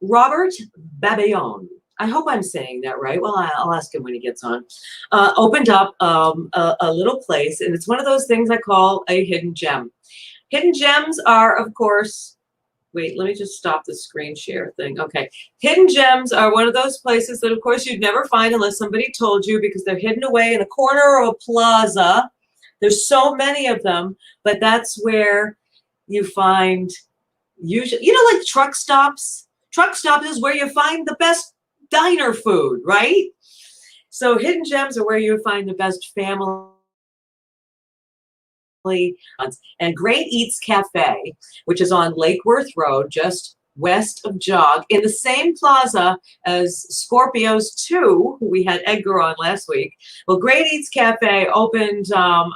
Robert Babione, I hope I'm saying that right. Well, I'll ask him when he gets on. Opened up a little place, and it's one of those things I call a hidden gem. Hidden gems are, of course, wait, let me just stop the screen share thing. Okay. Hidden gems are one of those places that, of course, you'd never find unless somebody told you because they're hidden away in a corner of a plaza. There's so many of them, but that's where you find usually, like truck stops. Truck stops is where you find the best diner food, right? So hidden gems are where you find the best family and Great Eats Cafe, which is on Lake Worth Road, just west of Jog, in the same plaza as Scorpios 2, who we had Edgar on last week. Well, Great Eats Cafe opened about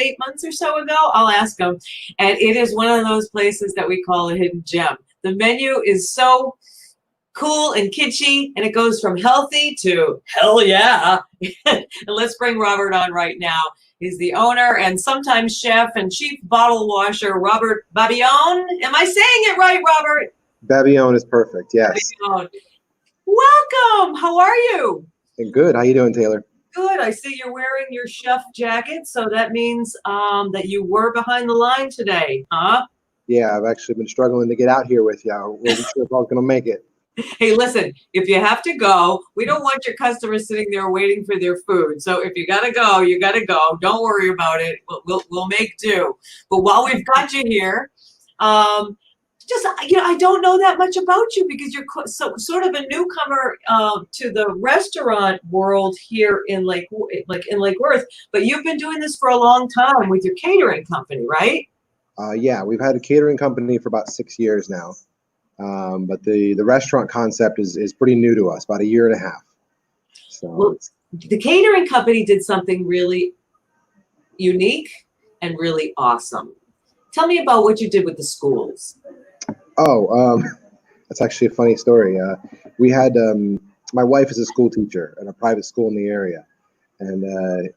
8 months or so ago. I'll ask them. And it is one of those places that we call a hidden gem. The menu is so cool and kitschy, and it goes from healthy to hell yeah. And let's bring Robert on right now. He's the owner and sometimes chef and chief bottle washer, Robert Babione. Am I saying it right, Robert? Babione is perfect, yes. Babione. Welcome. How are you? Good. How you doing, Taylor? Good. I see you're wearing your chef jacket, so that means that you were behind the line today, huh? Yeah, I've actually been struggling to get out here with you. I wasn't sure if I was going to make it. Hey, listen, if you have to go, we don't want your customers sitting there waiting for their food. So if you got to go, you got to go. Don't worry about it. We'll make do. But while we've got you here, I don't know that much about you because you're sort of a newcomer to the restaurant world here in Lake Worth. But you've been doing this for a long time with your catering company, right? Yeah, we've had a catering company for about 6 years now. But the restaurant concept is pretty new to us, about a year and a half. So well, the catering company did something really unique and really awesome. Tell me about what you did with the schools. Oh, that's actually a funny story. We had my wife is a school teacher at a private school in the area, and the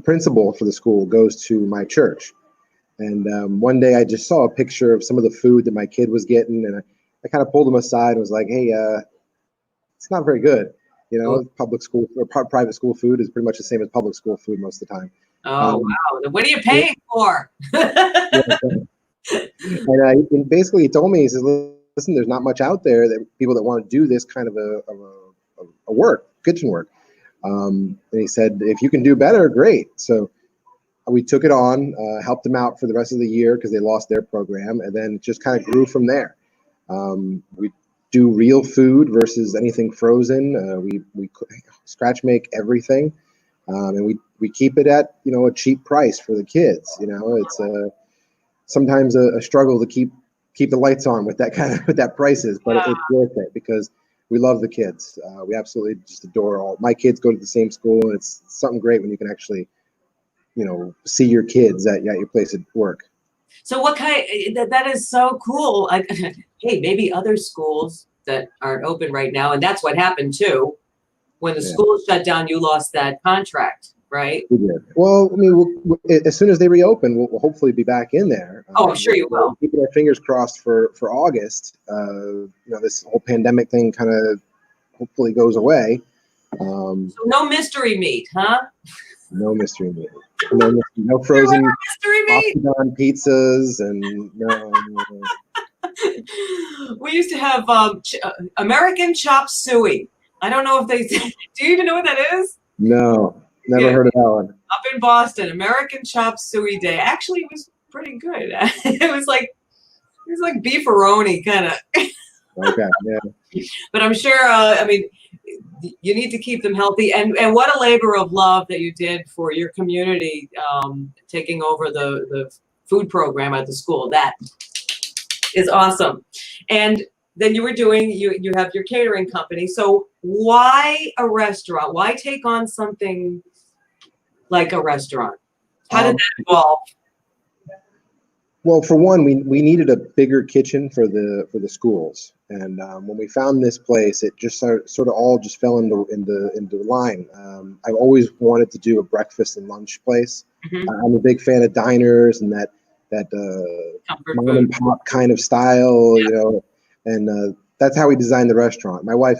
principal for the school goes to my church. And one day I just saw a picture of some of the food that my kid was getting, and I kind of pulled him aside and was like, "Hey, it's not very good. Public school or private school food is pretty much the same as public school food most of the time." Oh, wow. What are you paying for? And basically he told me, he says, "Listen, there's not much out there that people that want to do this kind of a kitchen work." And he said, "If you can do better, great." So we took it on, helped them out for the rest of the year because they lost their program, and then it just kind of grew from there. We do real food versus anything frozen. We scratch make everything, and we keep it at a cheap price for the kids. It's sometimes a struggle to keep the lights on with that prices, but it's worth it because we love the kids. We absolutely just adore all. My kids go to the same school, and it's something great when you can actually see your kids at your place at work. So what that is so cool. Hey, maybe other schools that aren't open right now, and that's what happened too. When the schools shut down, you lost that contract, right? We did. Well, I mean, as soon as they reopen, we'll hopefully be back in there. Oh, I'm sure you will. Keeping our fingers crossed for August. This whole pandemic thing kind of hopefully goes away. So no mystery meat, huh? No mystery meat. No frozen mystery meat pizzas, and no. We used to have American chop suey. I don't know if they do. You even know what that is? No, never heard of that one. Up in Boston, American chop suey day. Actually, it was pretty good. It was like beefaroni kind of. Okay, yeah. But I'm sure. You need to keep them healthy, and what a labor of love that you did for your community, taking over the food program at the school. That is awesome. And then you have your catering company. So why a restaurant? Why take on something like a restaurant? How did that evolve? Well, for one, we needed a bigger kitchen for the schools, and when we found this place, it just sort of all just fell into line. I've always wanted to do a breakfast and lunch place. Mm-hmm. I'm a big fan of diners, and that Comfort mom food. and pop kind of style, you know, and that's how we designed the restaurant. My wife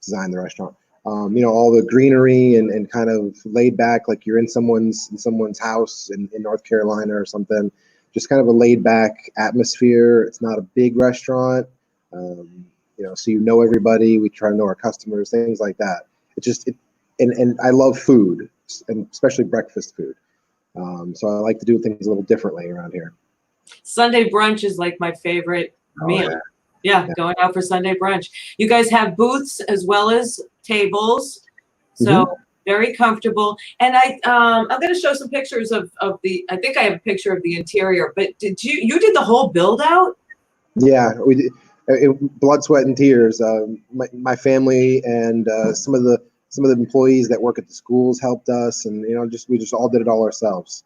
designed the restaurant. You know, all the greenery and kind of laid back, like you're in someone's house in North Carolina or something. Just kind of a laid back atmosphere. It's not a big restaurant, you know, so you know everybody. We try to know our customers, things like that. And I love food, and especially breakfast food. So I like to do things a little differently around here. Sunday brunch is like my favorite meal. Yeah. Yeah, Yeah. going out for Sunday brunch. You guys have booths as well as tables, so very comfortable. And I'm going to show some pictures of the. I think I have a picture of the interior. But you did the whole build out? Yeah, we did. Blood, sweat, and tears. My family and some of the employees that work at the schools helped us, and you know, we just all did it all ourselves.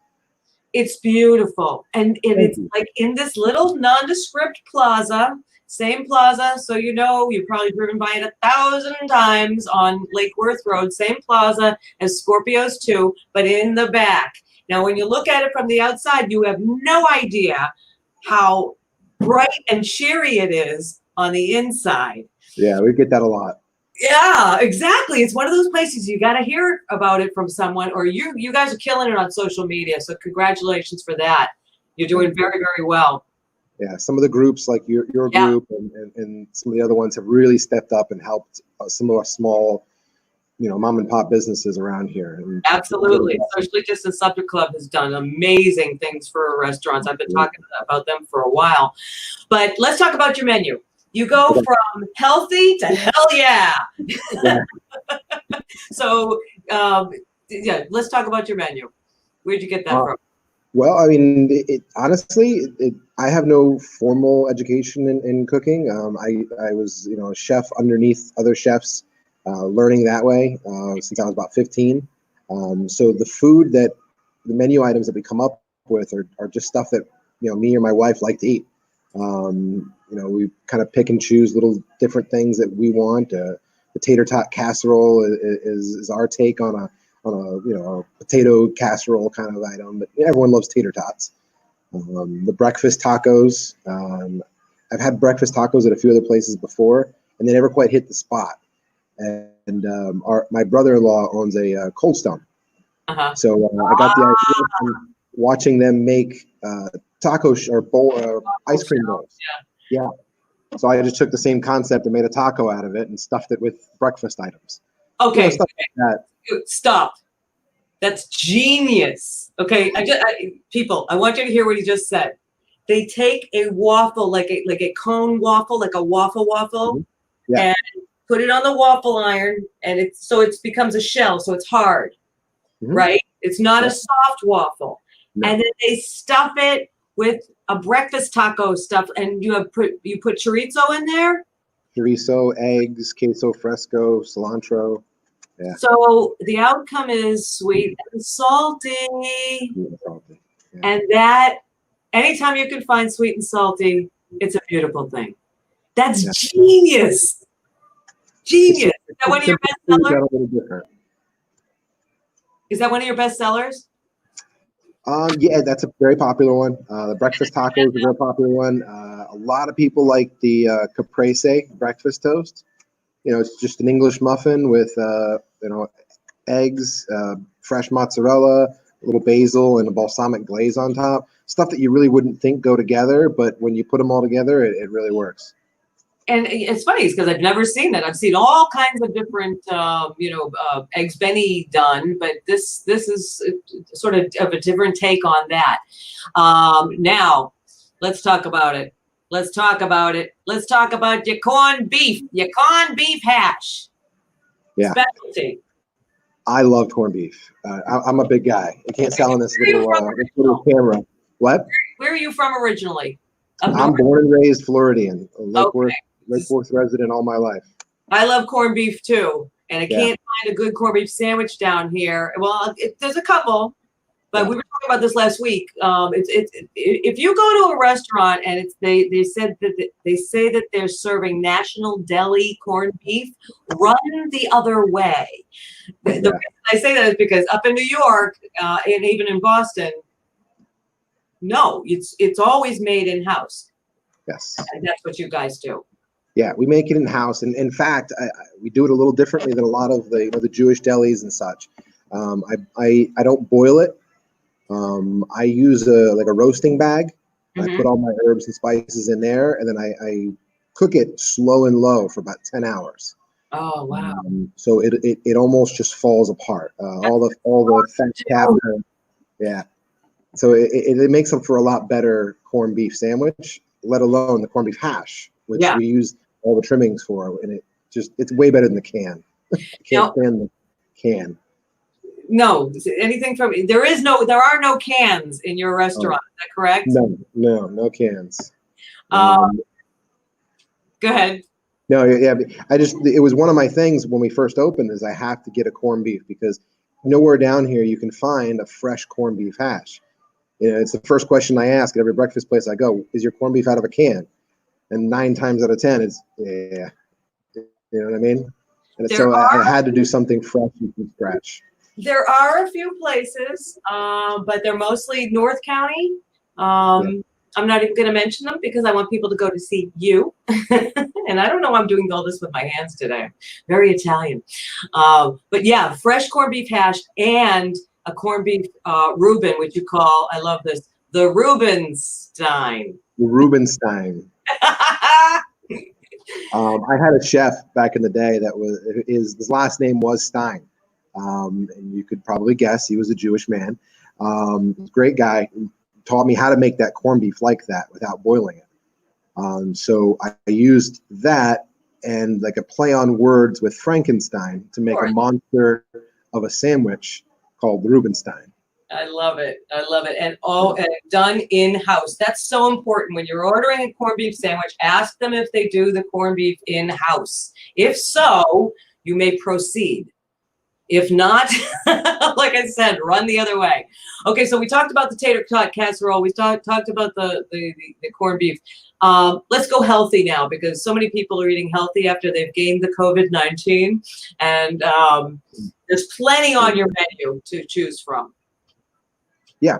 It's beautiful, and it's you. like in this little nondescript plaza. Same plaza, so you know you've probably driven by it 1,000 times on Lake Worth Road. Same plaza as Scorpios 2, but in the back. Now, when you look at it from the outside, you have no idea how bright and cheery it is on the inside. Yeah, we get that a lot. Yeah, exactly. It's one of those places you got to hear about it from someone, or you guys are killing it on social media. So congratulations for that. You're doing very, very well. Yeah, some of the groups like your group and some of the other ones have really stepped up and helped some of our small, you know, mom and pop businesses around here. And absolutely. Socially Distant Supper Club has done amazing things for restaurants. I've been talking about them for a while. But let's talk about your menu. You go from healthy to hell yeah. So, yeah, let's talk about your menu. Where'd you get that from? Well, I mean, honestly, I have no formal education in cooking. I was, you know, a chef underneath other chefs, learning that way since I was about 15. So the menu items that we come up with are just stuff that, you know, me or my wife like to eat. You know, we kind of pick and choose little different things that we want. The tater tot casserole is our take on a you know, a potato casserole kind of item, but everyone loves tater tots. The breakfast tacos. I've had breakfast tacos at a few other places before, and they never quite hit the spot. And my brother-in-law owns a Cold Stone, so I got the idea from watching them make ice cream bowls. Yeah. So I just took the same concept and made a taco out of it and stuffed it with breakfast items. Okay. You know, stuff like that. Stop. That's genius. Okay, people, I want you to hear what he just said. They take a waffle, like a cone waffle, like a waffle, and put it on the waffle iron, and it becomes a shell, so it's hard, right? It's not a soft waffle, and then they stuff it with a breakfast taco stuff, and you put chorizo in there. Chorizo, eggs, queso fresco, cilantro. Yeah. So the outcome is sweet and salty. Yeah. And that, anytime you can find sweet and salty, it's a beautiful thing. That's genius. Genius. Is that one of your best sellers? Is that one of your best sellers? Yeah, that's a very popular one. The breakfast taco is a very popular one. A lot of people like the Caprese breakfast toast. You know, it's just an English muffin with, you know, eggs, fresh mozzarella, a little basil, and a balsamic glaze on top. Stuff that you really wouldn't think go together, but when you put them all together, it really works. And it's funny because I've never seen that. I've seen all kinds of different, you know, eggs benny done, but this is sort of a different take on that. Now, let's talk about it. Let's talk about it. Let's talk about your corned beef hash. Yeah. Specialty. I love corned beef. I'm a big guy. I can't sell on this little camera. What? Where are you from originally? I'm born and raised Floridian, Lake Worth resident all my life. I love corned beef too, and I can't find a good corned beef sandwich down here. Well, there's a couple. But we were talking about this last week. If you go to a restaurant and they say that they're serving National Deli corned beef, run the other way. The reason I say that is because up in New York and even in Boston, No, it's always made in-house. Yes. And that's what you guys do. Yeah, we make it in house, and in fact, we do it a little differently than a lot of the the Jewish delis and such. I don't boil it. I use like a roasting bag. I put all my herbs and spices in there, and then I cook it slow and low for about 10 hours. Oh wow! So it almost just falls apart. All the fat cavern. Yeah. So it makes up for a lot better corned beef sandwich, let alone the corned beef hash, which we use all the trimmings for, and it's way better than the can. I can't stand the can. No, anything from there are no cans in your restaurant. Is that correct? No cans. Go ahead. No, yeah, it was one of my things when we first opened is I have to get a corned beef because nowhere down here you can find a fresh corned beef hash. You know, it's the first question I ask at every breakfast place I go, is your corned beef out of a can? And 9 times out of 10, it's, yeah. You know what I mean? And so I had to do something fresh from scratch. There are a few places, but they're mostly North County. I'm not even going to mention them because I want people to go to see you. And I don't know why I'm doing all this with my hands today. Very Italian. But yeah, fresh corned beef hash and a corned beef Reuben, which you call, I love this, the Reubenstein. The Reubenstein. I had a chef back in the day that his last name was Stein. And you could probably guess he was a Jewish man. Great guy. Taught me how to make that corned beef like that without boiling it. So I used that and like a play on words with Frankenstein to make a monster of a sandwich called the Reubenstein. I love it. I love it. And done in-house. That's so important. When you're ordering a corned beef sandwich, ask them if they do the corned beef in-house. If so, you may proceed. If not, like I said, run the other way. Okay, so we talked about the tater tot casserole. We talked about the corned beef. Let's go healthy now because so many people are eating healthy after they've gained the COVID-19. And there's plenty on your menu to choose from. Yeah,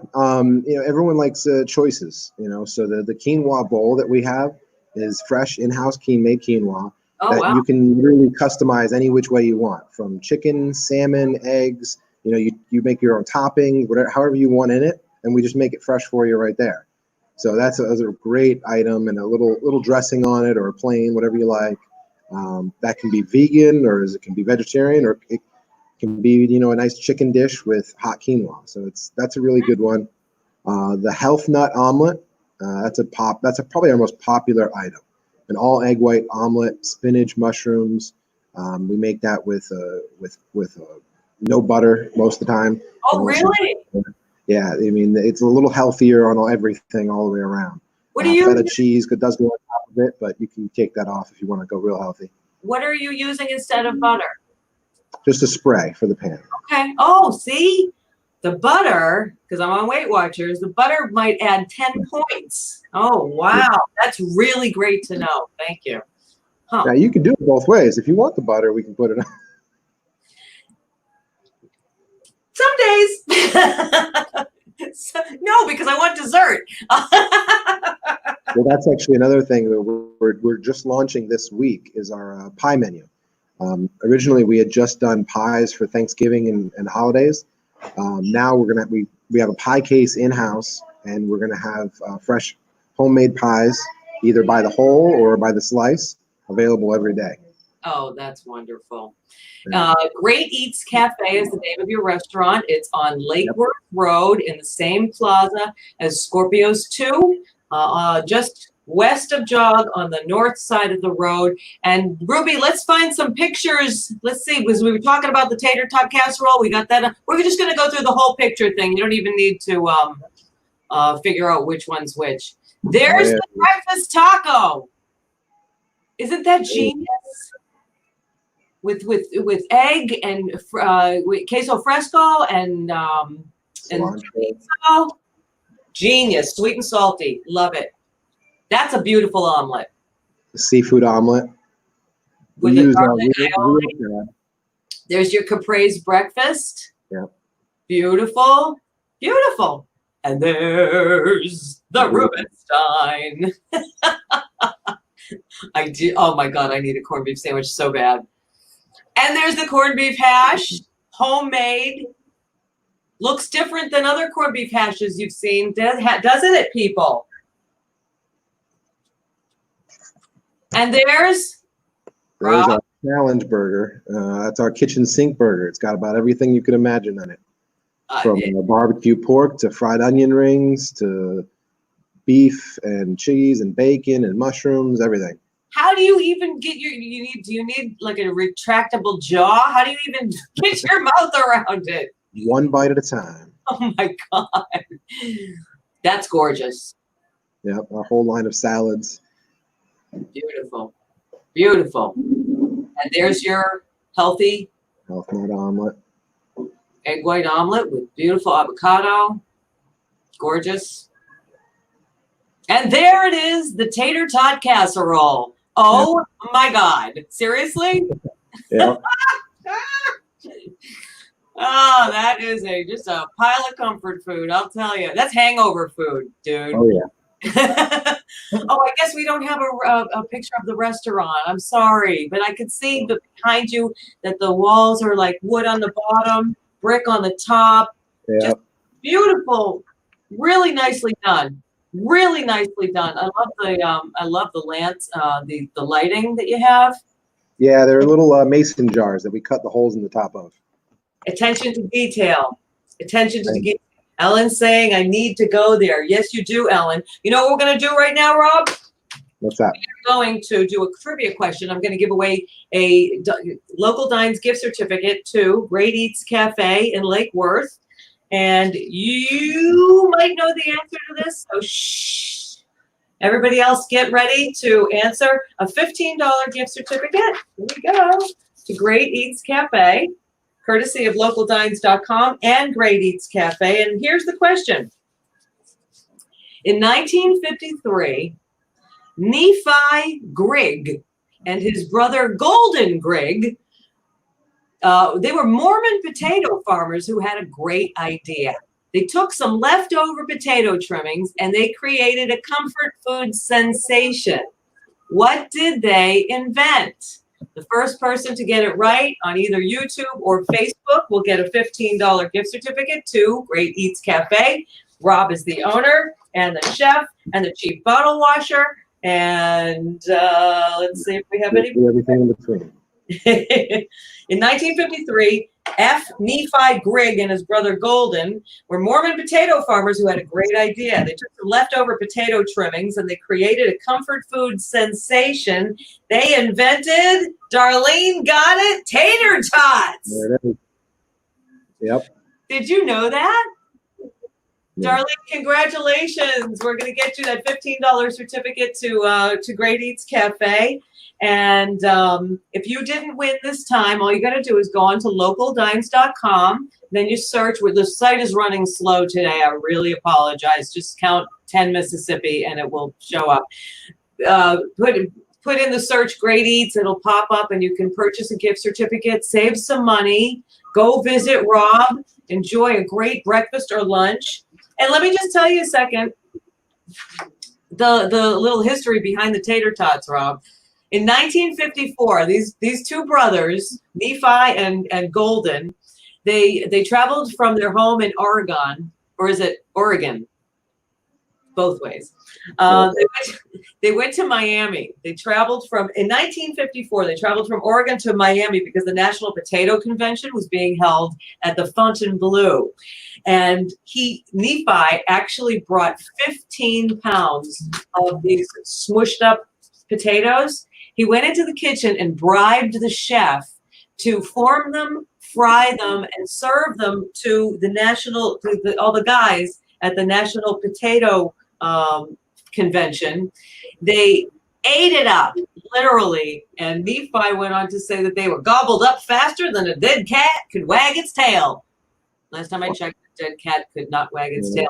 everyone likes choices, so the quinoa bowl that we have is fresh in-house made quinoa. You can really customize any which way you want, from chicken, salmon, eggs. You make your own topping, however you want in it, and we just make it fresh for you right there. So that's a great item, and a little dressing on it, or plain, whatever you like. That can be vegan, or it can be vegetarian, or it can be a nice chicken dish with hot quinoa. So that's a really good one. The health nut omelet, that's probably our most popular item. An all egg white omelet, spinach, mushrooms. We make that with no butter most of the time. Oh, really? Yeah, I mean it's a little healthier on everything all the way around. What do you? Feta cheese does go on top of it, but you can take that off if you want to go real healthy. What are you using instead of butter? Just a spray for the pan. Okay. Oh, see, the butter, because I'm on Weight Watchers, the butter might add 10 points. Oh, wow. That's really great to know. Thank you. Now, you can do it both ways. If you want the butter, we can put it on. Some days. No, because I want dessert. Well, that's actually another thing that we're just launching this week is our pie menu. Originally, we had just done pies for Thanksgiving and holidays. Now we have a pie case in-house, and we're gonna have fresh homemade pies, either by the whole or by the slice, available every day. Oh, that's wonderful. Great Eats Cafe is the name of your restaurant. It's on Lake Worth Road in the same plaza as Scorpios 2, just west of Jog on the north side of the road. And Ruby, let's find some pictures. Let's see, because we were talking about the tater tot casserole. We got that. We're just going to go through the whole picture thing. You don't even need to figure out which one's which. There's the breakfast taco. Isn't that genius? With egg and with queso fresco and queso. Genius, sweet and salty. Love it. That's a beautiful omelet. The seafood omelet. With the garlic aioli. There's your Caprese breakfast. Yeah. Beautiful. Beautiful. And there's the Rubenstein. I do. Oh my God, I need a corned beef sandwich so bad. And there's the corned beef hash, homemade. Looks different than other corned beef hashes you've seen, doesn't it, people? And there's our challenge burger. That's our kitchen sink burger. It's got about everything you can imagine on it. From barbecue pork to fried onion rings to beef and cheese and bacon and mushrooms, everything. How do you even get do you need like a retractable jaw? How do you even get your mouth around it? One bite at a time. Oh my God. That's gorgeous. Yeah, a whole line of salads. Beautiful. Beautiful. And there's your healthy nut omelet. Egg white omelet with beautiful avocado. Gorgeous. And there it is, the tater tot casserole. Oh my God. Seriously? Yeah. Oh, that is just a pile of comfort food, I'll tell you. That's hangover food, dude. Oh, yeah. Oh, I guess we don't have a picture of the restaurant. I'm sorry, but I could see behind you that the walls are like wood on the bottom, brick on the top. Yeah. Just beautiful, really nicely done. Really nicely done. I love the lamps, the lighting that you have. Yeah, they're little mason jars that we cut the holes in the top of. Attention to detail. Attention to detail. Ellen's saying, I need to go there. Yes, you do, Ellen. You know what we're going to do right now, Rob? What's that? We're going to do a trivia question. I'm going to give away a Local Dines gift certificate to Great Eats Cafe in Lake Worth. And you might know the answer to this, so shh. Everybody else get ready to answer. A $15 gift certificate. Here we go. To Great Eats Cafe, courtesy of localdines.com and Great Eats Cafe. And here's the question. In 1953, Nephi Grigg and his brother Golden Grigg, they were Mormon potato farmers who had a great idea. They took some leftover potato trimmings and they created a comfort food sensation. What did they invent? The first person to get it right on either YouTube or Facebook will get a $15 gift certificate to Great Eats Cafe. Rob is the owner and the chef and the chief bottle washer. And let's see if we have any. Everything in between. In 1953, Nephi Grigg and his brother Golden were Mormon potato farmers who had a great idea. They took some leftover potato trimmings and they created a comfort food sensation. They invented, Darlene got it, tater tots. There it is. Yep. Did you know that? Yeah. Darlene, congratulations. We're going to get you that $15 certificate to Great Eats Cafe. And if you didn't win this time, all you got to do is go on to localdines.com. Then you search. The site is running slow today. I really apologize. Just count 10 Mississippi and it will show up. Put in the search Great Eats. It'll pop up and you can purchase a gift certificate, save some money, go visit Rob, enjoy a great breakfast or lunch. And let me just tell you a second, the little history behind the tater tots, Rob. In 1954, these two brothers, Nephi and Golden, they traveled from their home in Oregon, or is it Oregon? Both ways. They went to Miami. In 1954, they traveled from Oregon to Miami because the National Potato Convention was being held at the Fontainebleau. And Nephi actually brought 15 pounds of these smushed up potatoes. He went into the kitchen and bribed the chef to form them, fry them, and serve them to all the guys at the National Potato Convention. They ate it up, literally. And Nephi went on to say that they were gobbled up faster than a dead cat could wag its tail. Last time I checked, a dead cat could not wag its tail.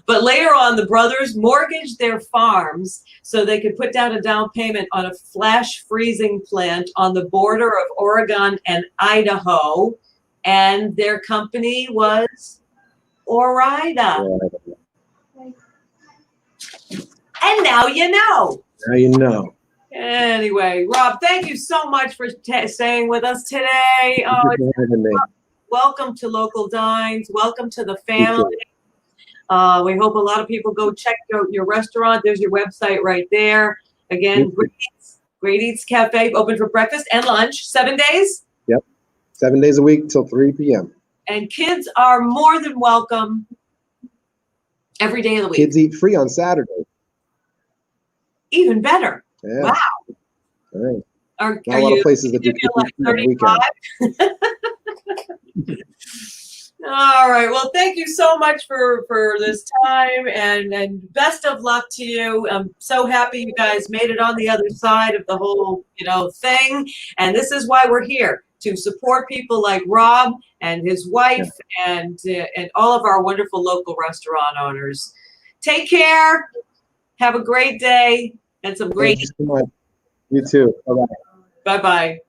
But later on, the brothers mortgaged their farms so they could put down a down payment on a flash freezing plant on the border of Oregon and Idaho. And their company was Orida. Yeah, And now you know. now you know. Anyway, Rob, thank you so much for staying with us today. Thank you for having me. Welcome to Local Dines. Welcome to the You family. too. We hope a lot of people go check out your restaurant. There's your website right there. Again, Great Eats Cafe, open for breakfast and lunch, 7 days. Yep. 7 days a week till 3 p.m. And kids are more than welcome every day of the week. Kids eat free on Saturday. Even better. Yeah. Wow. All right. Are Not a lot you of places that do you like on the weekend. 35? All right. Well, thank you so much for this time, and best of luck to you. I'm so happy you guys made it on the other side of the whole, thing. And this is why we're here, to support people like Rob and his wife and all of our wonderful local restaurant owners. Take care. Have a great day and some great. Thanks so much. You too. Bye-bye. Bye-bye.